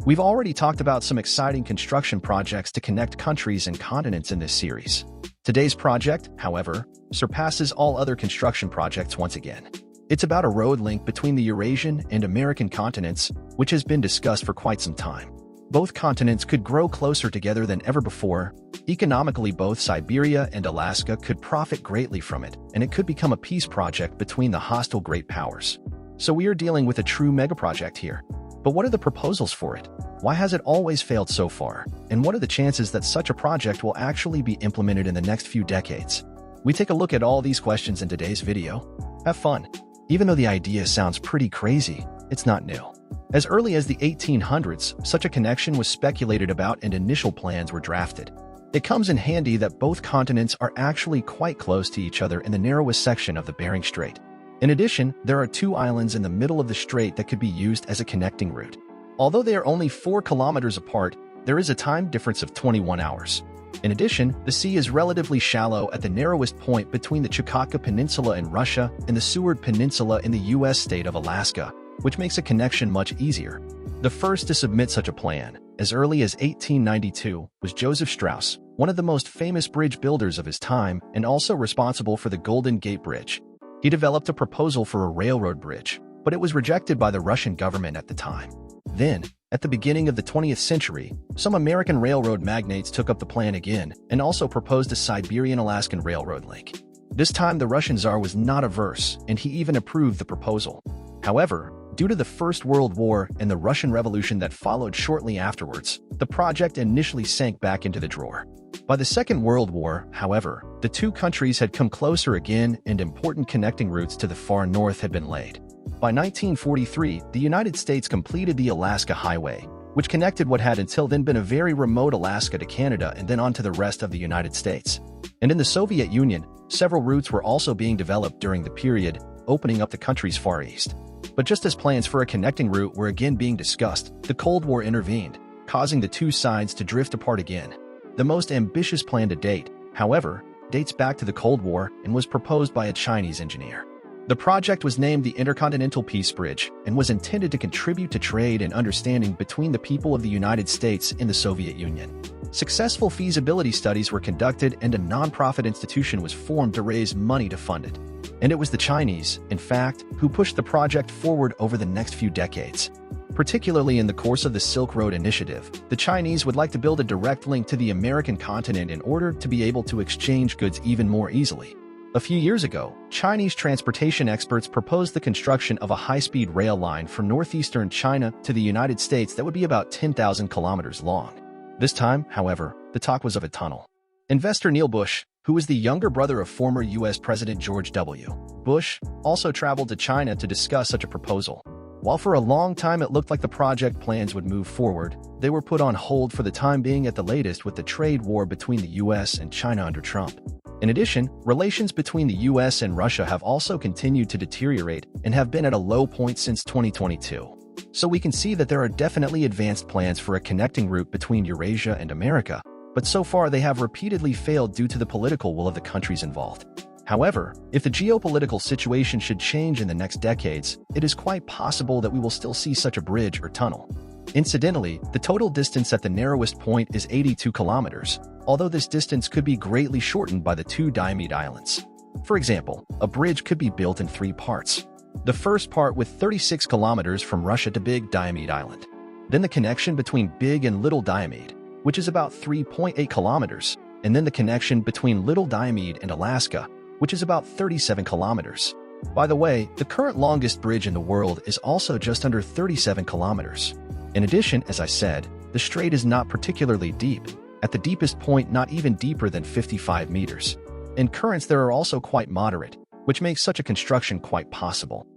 We've already talked about some exciting construction projects to connect countries and continents in this series. Today's project, however, surpasses all other construction projects once again. It's about a road link between the Eurasian and American continents, which has been discussed for quite some time. Both continents could grow closer together than ever before. Economically, both Siberia and Alaska could profit greatly from it, and it could become a peace project between the hostile great powers. So we are dealing with a true megaproject here. But what are the proposals for it? Why has it always failed so far? And what are the chances that such a project will actually be implemented in the next few decades? We take a look at all these questions in today's video. Have fun. Even though the idea sounds pretty crazy, it's not new. As early as the 1800s, such a connection was speculated about and initial plans were drafted. It comes in handy that both continents are actually quite close to each other in the narrowest section of the Bering Strait. In addition, there are two islands in the middle of the strait that could be used as a connecting route. Although they are only 4 kilometers apart, there is a time difference of 21 hours. In addition, the sea is relatively shallow at the narrowest point between the Chukotka Peninsula in Russia and the Seward Peninsula in the U.S. state of Alaska, which makes a connection much easier. The first to submit such a plan, as early as 1892, was Joseph Strauss, one of the most famous bridge builders of his time and also responsible for the Golden Gate Bridge. He developed a proposal for a railroad bridge, but it was rejected by the Russian government at the time. Then, at the beginning of the 20th century, some American railroad magnates took up the plan again and also proposed a Siberian-Alaskan railroad link. This time the Russian Tsar was not averse, and he even approved the proposal. However, due to the First World War and the Russian Revolution that followed shortly afterwards, the project initially sank back into the drawer. By the Second World War, however, the two countries had come closer again and important connecting routes to the far north had been laid. By 1943, the United States completed the Alaska Highway, which connected what had until then been a very remote Alaska to Canada and then on to the rest of the United States. And in the Soviet Union, several routes were also being developed during the period, opening up the country's far east. But just as plans for a connecting route were again being discussed, the Cold War intervened, causing the two sides to drift apart again. The most ambitious plan to date, however, dates back to the Cold War and was proposed by a Chinese engineer. The project was named the Intercontinental Peace Bridge and was intended to contribute to trade and understanding between the people of the United States and the Soviet Union. Successful feasibility studies were conducted and a nonprofit institution was formed to raise money to fund it. And it was the Chinese, in fact, who pushed the project forward over the next few decades. Particularly in the course of the Silk Road Initiative, the Chinese would like to build a direct link to the American continent in order to be able to exchange goods even more easily. A few years ago, Chinese transportation experts proposed the construction of a high-speed rail line from northeastern China to the United States that would be about 10,000 kilometers long. This time, however, the talk was of a tunnel. Investor Neil Bush, who was the younger brother of former U.S. President George W. Bush, also traveled to China to discuss such a proposal. While for a long time it looked like the project plans would move forward, they were put on hold for the time being at the latest with the trade war between the U.S. and China under Trump. In addition, relations between the U.S. and Russia have also continued to deteriorate and have been at a low point since 2022. So we can see that there are definitely advanced plans for a connecting route between Eurasia and America, but so far they have repeatedly failed due to the political will of the countries involved. However, if the geopolitical situation should change in the next decades, it is quite possible that we will still see such a bridge or tunnel. Incidentally, the total distance at the narrowest point is 82 kilometers, although this distance could be greatly shortened by the two Diomede Islands. For example, a bridge could be built in 3 parts. The first part with 36 kilometers from Russia to Big Diomede Island. Then the connection between Big and Little Diomede, which is about 3.8 kilometers, and then the connection between Little Diomede and Alaska, which is about 37 kilometers. By the way, the current longest bridge in the world is also just under 37 kilometers. In addition, as I said, the strait is not particularly deep, at the deepest point not even deeper than 55 meters. And currents there are also quite moderate, which makes such a construction quite possible.